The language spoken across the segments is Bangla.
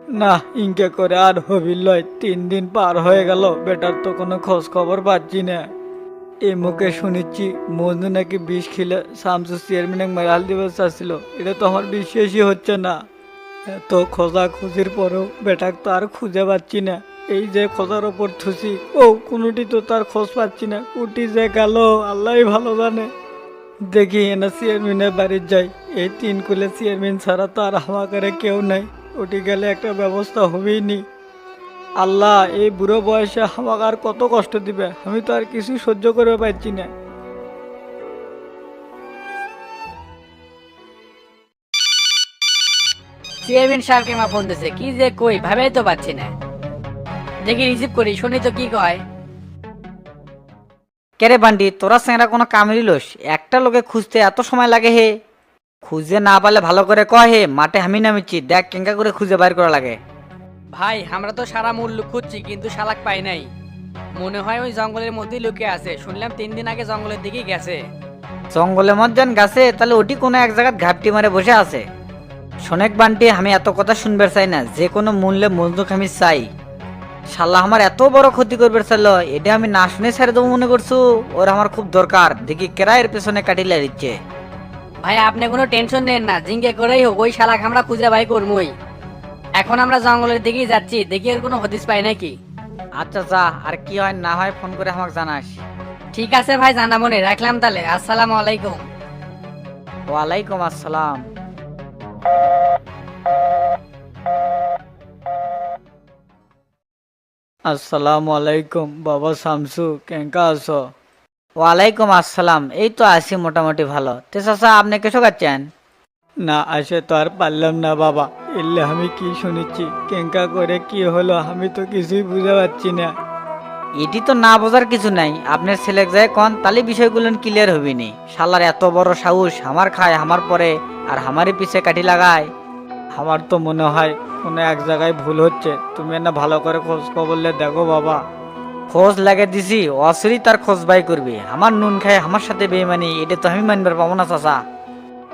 না, ইনকে করে আর হবির লয়, 3 দিন পার হয়ে গেল, বেটার তো কোনো খোঁজ খবর পাচ্ছি না। এই মুখে শুনেছি মজনু নাকি বিষ খেলে শামসু চেয়ারম্যান মেরাল দিবস চাচ্ছিল, এটা তো আমার বিশ্বাসই হচ্ছে না। এত খোঁজা খুঁজির পরেও বেটাক তো আর খুঁজে পাচ্ছি না। এই যে খোঁজার ওপর থুসি, ও কোনোটি তো তার খোঁজ পাচ্ছি না, কুটি যে গেল আল্লাহই ভালো জানে। দেখি এনা চেয়ারম্যানের বাড়ির যাই, এই 3 কুলে চেয়ারম্যান ছাড়া তো আর হামাকারে কেউ নাই, ওটি গেলে একটা ব্যবস্থা হবেই নি। আল্লাহ, এই বুড়ো বয়সে আমাকে আর কত কষ্ট দিবে, আমি তো আর কিছু সহ্য করে পারছি না। চেয়ারম্যান সাহেবকে মা ফোন দিছে, কি যে কই ভাবেই তো পাচ্ছি না। দেখি রিসিভ করি, শুনি তো কি কয়। কেরে বান্ডি, তোরা সেরা কোনো কামেরই লোস, একটা লোকে খুঁজতে এত সময় লাগে হে? খুঁজে না পারলে ভালো করে কয় হে, মাঠে আমি নামিচ্ছি, দেখ কেঙ্কা করে খুঁজে বাইর করা লাগে। ভাই আমরা তো সারা মূল্য খুঁজছি কিন্তু শালাক পাই নাই। মনে হয় ওই জঙ্গলের মধ্যেই লুকিয়ে আছে, শুনলাম 3 দিন আগে জঙ্গলের দিকেই গেছে। জঙ্গলে মজ্জান গাছে, তাহলে ওটি কোনো এক জায়গায় ঘাপটি মারে বসে আছে। শোনেক বান্টি, আমি এত কথা শুনবে চাই না, যে কোনো মূল্যে মজনুক আমি চাই। শালা আমার এত বড় ক্ষতি করবে চাইল, এটা আমি না শুনে ছেড়ে দেবো মনে করছো? ওর আমার খুব দরকার, দেখি কেরায়ের পেছনে কাটিলে দিচ্ছে। ভাই আপনি কোনো টেনশন নেন না, জিঙ্কে করেই হোক ওই শালাক আমরা খুঁজে বাই করবই। এখন আমরা জঙ্গলের দিকেই যাচ্ছি, দেখি এর কোনো হদিস পাই নাকি। আচ্ছা যা, আর কি হয় না হয় ফোন করে আমাকে জানাস। ঠিক আছে ভাই, জানা মনে রাখলাম তাহলে। আসসালামু আলাইকুম। ওয়ালাইকুম আসসালাম। আসসালামু আলাইকুম বাবা শামসু, কেঙ্কা আছো? ওয়ালাইকুম আসসালাম, এই তো আছি মোটামুটি ভালো। তে চাচা, আপনি কেসো যাচ্ছেন? না আসে তো আর পারলাম না বাবা, এলে আমি কি শুনেছি, কেঙ্কা করে কি হলো আমি তো কিছুই বুঝতে পারছি না। এটি তো না বোঝার কিছু নাই, আপনার ছেলে যায় কন, তাহলে বিষয়গুলো ক্লিয়ার হবি নি। শালার এত বড় সাহস, আমার খায় আমার পরে আর আমারই পিছে কাঠি লাগায়। আমার তো মনে হয় কোনো এক জায়গায় ভুল হচ্ছে, তুমি না ভালো করে খোঁজ খবরলে দেখো বাবা। খোঁজ লাগে দিছি, অসুরি তার খোঁজ বাই করবি, আমার নুন খায় আমার সাথে বেইমানি, এটা তো আমি মানবার পাবো না চাচা।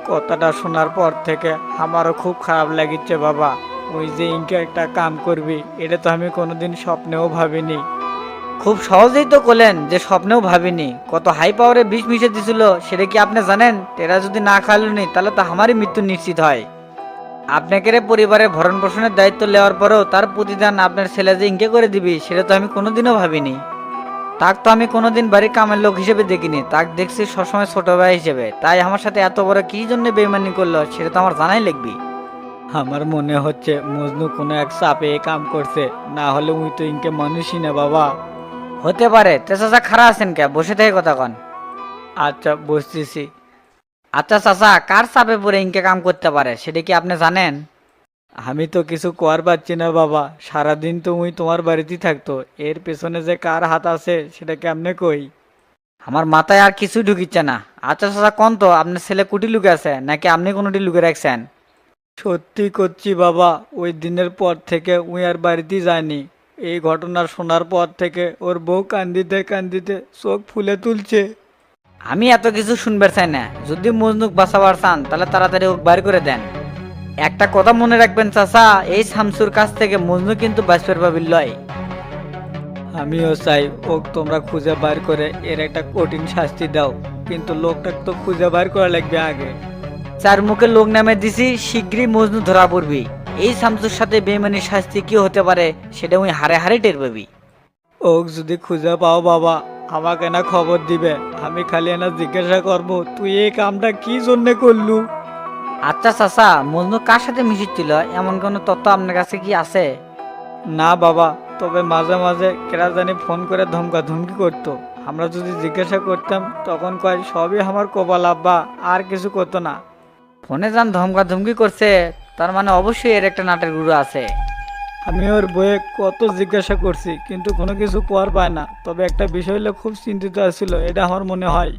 কথাটা শোনার পর থেকে আমারও খুব খারাপ লাগিচ্ছে বাবা। ওই যে ইনকে একটা কাম করবি, এটা তো আমি কোনোদিন স্বপ্নেও ভাবিনি। খুব সহজেই তো করলেন যে স্বপ্নেও ভাবিনি, কত হাই পাওয়ারে বিষ মিশে দিছিল সেটা কি আপনি জানেন? টেরা যদি না খাইলনি তাহলে তো আমারই মৃত্যু নিশ্চিত হয়। আপনাকে রে পরিবারের ভরণ পোষণের দায়িত্ব নেওয়ার পরেও তার প্রতিদান আপনার ছেলে যে ইনকে করে দিবি, সেটা তো আমি কোনোদিনও ভাবিনি। তাক তো আমি কোনোদিন বাড়ির কামের লোক হিসেবে দেখিনি, তাক দেখছি সবসময় ছোট ভাই হিসেবে, তাই আমার সাথে এত বড় কি জন্য বেইমানি করলো সেটা তো আমার জানাই লাগবি। আমার মনে হচ্ছে মজনু কোনো এক চাপে এ কাম করছে, না হলে উই তো ইনকে মানুষই না বাবা। হতে পারে, তে চাচা খারা আছেন কে, বসে থেকে কথা কন। আচ্ছা বসতেছি। আচ্ছা চাচা, কার চাপে পড়ে ইনকে কাম করতে পারে সেটা কি আপনি জানেন? আমি তো কিছু কর পাচ্ছি না বাবা, সারাদিন তো উই তোমার বাড়িতেই থাকতো, এর পেছনে যে কার হাত আছে সেটা কেমনে কই। আমার মাথায় আর কিছু ঢুকিচ্ছে না। আচ্ছা চাচা কোন তো, আপনার ছেলে কুটি লুকে আছে নাকি আপনি কোনোটি লুকে রাখছেন? সত্যি করছি বাবা, ওই দিনের পর থেকে উই আর বাড়িতেই যায়নি। এই ঘটনা শোনার পর থেকে ওর বউ কান্দিতে কান্দিতে চোখ ফুলে তুলছে। আমি এত কিছু শুনবার চাই না, যদি মজনুক বাঁচাবার চান তাহলে তাড়াতাড়ি ওক বাইর করে দেন। একটা কথা মনে রাখবেন চাচা, এই শামসুর কাছ থেকে মজনু কিন্তু বাঁচবার পাবিল লয়। আমিও চাই ও তোমরা খুঁজে বার করে এর একটা কঠিন শাস্তি দাও, কিন্তু লোকটাকে তো খুঁজে বার করা লাগবে আগে। চার মুখে লোক নামে দিছি, শীঘ্রই মজনু ধরা পড়বি। এই শামসুর সাথে বেইমানির শাস্তি কি হতে পারে সেটা ওই হারে হারে টের পাবি। ওক যদি খুঁজে পাও বাবা, আমাকে না খবর দিবে, আমি খালি এনা জিজ্ঞাসা করব তুই এই কামটা কি জন্য করলু। আচ্ছা চাচা, মজনু কার সাথে মিশিচ্ছিল এমন কোনো তথ্য আপনার কাছে কি আছে? না বাবা, তবে মাঝে মাঝে কেরা জানি ফোন করে ধমকা ধমকি করতো, আমরা যদি জিজ্ঞাসা করতাম তখন কয় সবই আমার কপাল আব্বা, আর কিছু করতো না। ফোনে যান ধমকা ধমকি করছে, তার মানে অবশ্যই এর একটা নাটের গুরু আছে। আমি ওর বইয়ে কত জিজ্ঞাসা করছি কিন্তু কোনো কিছু কর পায় না, তবে একটা বিষয় হলে খুব চিন্তিত আছিল, এটা আমার মনে হয়।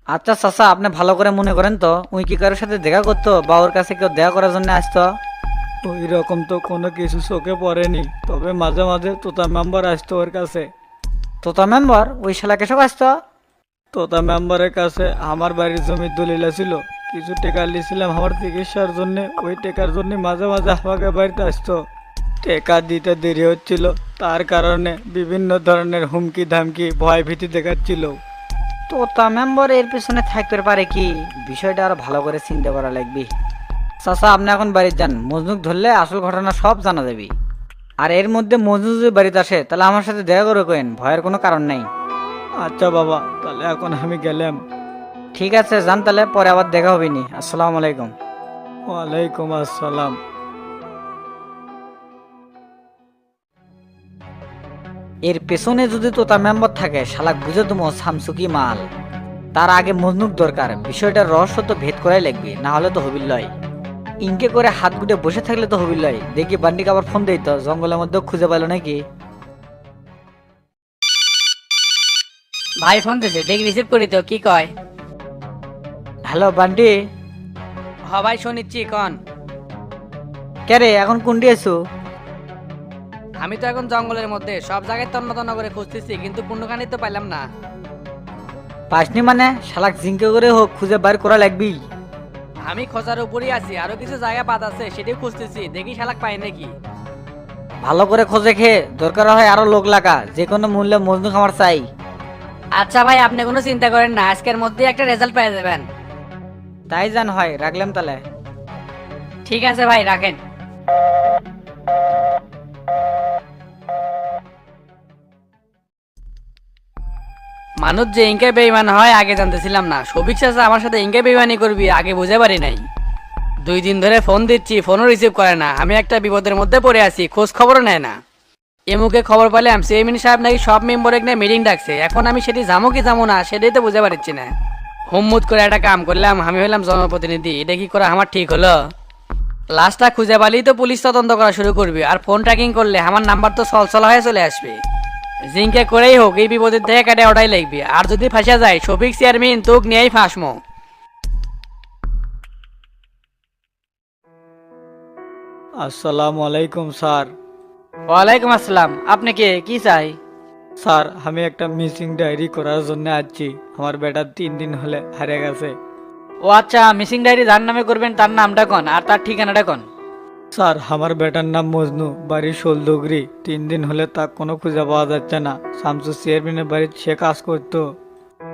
আচ্ছা চাচা, আপনি ভালো করে মনে করেন তো, উই কি কারোর সাথে দেখা করতো বা ওর কাছে কেউ দেখা করার জন্য আসতো? ওই রকম তো কোনো কিছু চোখে পড়েনি, তবে মাঝে মাঝে তোতা মেম্বার আসতো ওর কাছে। তোতা মেম্বার ওই শালা কেসব আসতো? তোতা মেম্বারের কাছে আমার বাড়ির জমির দলিল ছিল, কিছু টাকা লিছিলাম আমার চিকিৎসার জন্য, ওই টাকার জন্য মাঝে মাঝে আমাকে বাড়িতে আসতো। টেকা দিতে দেরি হচ্ছিল, তার কারণে বিভিন্ন ধরনের হুমকি ধামকি ভয় ভীতি দেখাচ্ছিল। তোতা মেম্বার এর পিছনে থাকতে পারে কি? বিষয়টা আরো ভালো করে চিন্তা করা লাগবে। চাচা আপনি এখন বাড়িতে যান, মজনুক ধরলে আসল ঘটনা সব জানা যাবে। আর এর মধ্যে মজনু যদি বাড়িতে আসে তাহলে আমার সাথে দেখা করে কেন, ভয়ের কোনো কারণ নেই। আচ্ছা বাবা, তাহলে এখন আমি গেলাম। ঠিক আছে যান, তাহলে পরে আবার দেখা হবে নি। আসসালামু আলাইকুম। ওয়ালাইকুম আসসালাম। এর পেছনে যদি তোতা মেম্বার থাকে, শালাক বুঝে তুমি শামসু কি মাল। তার আগে মজনুক দরকার, বিষয়টার রহস্য তো ভেদ করাই লাগবে, না হলে তো হবিল লয়। ইনকে করে হাত গুটে বসে থাকলে তো হবিল লয়। দেখি বান্ডিকে আবার ফোন দেই তো, জঙ্গলের মধ্যে খুঁজে পাইলো নাকি। ভাই ফোন দিছে, দেখি রিসিভ করি তো কি কয়। হ্যালো বান্ডি। হ ভাই শুনিচ্ছি কন। কে রে, এখন কোনটি আছো? আমি তো এখন জঙ্গলের মধ্যে সব জায়গায় তন্ন তন্ন করে খুঁজতেছি, কিন্তু কোনখানে তো পাইলাম না। পাসনি মানে? শালাক জিঙ্কে করে হোক খুঁজে বাইর করা লাগবি। আমি খোঁজার উপরই আছি, আরো কিছু জায়গা বাদ আছে, সেটাই খুঁজতেছি, দেখি শালাক পাই নাকি। ভালো করে খোঁজে খেয়ে দরকার হয় আরো লোক লাগা, যে কোনো মূল্যে মজনু খামার চাই। আচ্ছা ভাই, আপনি কোনো চিন্তা করেন না, আজকের মধ্যে একটা রেজাল্ট পেয়ে যাবেন। তাই জান হয়, রাখলাম তাহলে। ঠিক আছে ভাই, রাখেন। মানুষ যে ইনকে বেইমান হয় আগে জানতেছিলাম না, সবিক চাচা আমার সাথে ইনকে বেইমানি করবি আগে বুঝে পারি নাই। 2 দিন ধরে ফোন দিচ্ছি, ফোনও রিসিভ করে না। আমি একটা বিপদের মধ্যে পড়ে আছি, খোঁজ খবরও নেয় না। এমুকে খবর পেলাম চেয়ারম্যান সাহেব নাকি সব মেম্বারে নিয়ে মিটিং ডাকছে। এখন আমি সেটি যাবো কি যাবো না সেটাই তো বুঝে পারছি না। হুম্মুত করে একটা কাম করলাম, আমি হলাম জনপ্রতিনিধি, এটা কি করে আমার ঠিক হলো? লাশটা খুঁজে পালেই তো পুলিশ তদন্ত করা শুরু করবে, আর ফোন ট্র্যাকিং করলে আমার নাম্বার তো চলচলা হয়ে চলে আসবে। জিঙ্কে করেই হোক এই বিপদের থেকে কাটে ওটাই লাগবে, আর যদি ফাঁসা যায় শফিক চেয়ারম্যান তোক নিয়েই ফাঁসমো। আসসালামু আলাইকুম স্যার। ওয়ালাইকুম আসসালাম, আপনি কে, কি চাই? স্যার, আমি একটা মিসিং ডায়েরি করার জন্য আসছি। আমার বেটা 3 দিন হলে হারিয়ে গেছে। ও আচ্ছা, মিসিং ডায়েরি যার নামে করবেন তার নামটা কোন আর তার ঠিকানাটা কোন? স্যার, আমার বেটার নাম মজনু, বাড়ি শোলদুগরি। 3 দিন হলে তা কোনো খুঁজে পাওয়া যাচ্ছে না। শামসু চেয়ারম্যানের বাড়িতে সে কাজ করতো।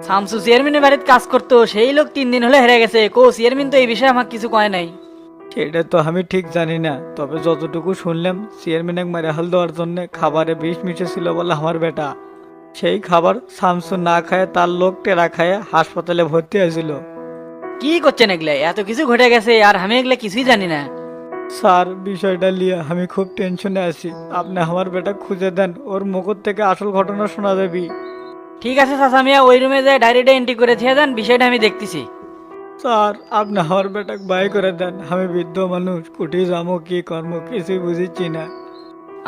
শামসু চেয়ারম্যানের বাড়িতে কাজ করতো, সেই লোক 3 দিন হলে হেরে গেছে। কো চেয়ারম্যান তো এই বিষয়ে আমাকে কিছু কয় নাই। সেটা তো আমি ঠিক জানি না, তবে যতটুকু শুনলাম চেয়ারম্যান এক মারে হাল দেওয়ার জন্য খাবারে বিষ মিশেছিল বলে আমার বেটা। সেই খাবার শামসু না খায় তার লোক টেরা খায় হাসপাতালে ভর্তি হয়েছিল। কি করছেন এগুলা? এত কিছু ঘটে গেছে আর আমি এগুলা কিছুই জানি না। স্যার, বিষয়টা নিয়ে আমি খুব টেনশনে আছি। আপনি আমার বেটা খুঁজে দেন, ওর মুখ থেকে আসল ঘটনা শোনা যাবি। ঠিক আছে চাচা মিয়া, ওই রুমে যায় ডায়েরিটা এন্ট্রি করে দিয়ে দেন, বিষয়টা আমি দেখতেছি। স্যার, আপনি আমার বেটাকে বাই করে দেন। আমি বৃদ্ধ মানুষ, কুটি যাবো কি কর্ম কিছুই বুঝিচ্ছি না।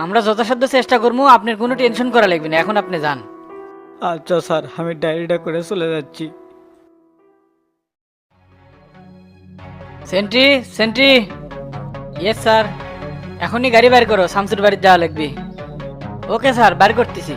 আমরা যথাসাধ্য চেষ্টা করবো, আপনার কোনো টেনশন করা লাগবে না, এখন আপনি যান। আচ্ছা স্যার, আমি ডায়েরিটা করে চলে যাচ্ছি। Sentry, sentry. Yes sir. এখনই গাড়ি বের করো, শামসুর বাড়িতে যাওয়া লাগবে। ওকে স্যার, বের করতেছি।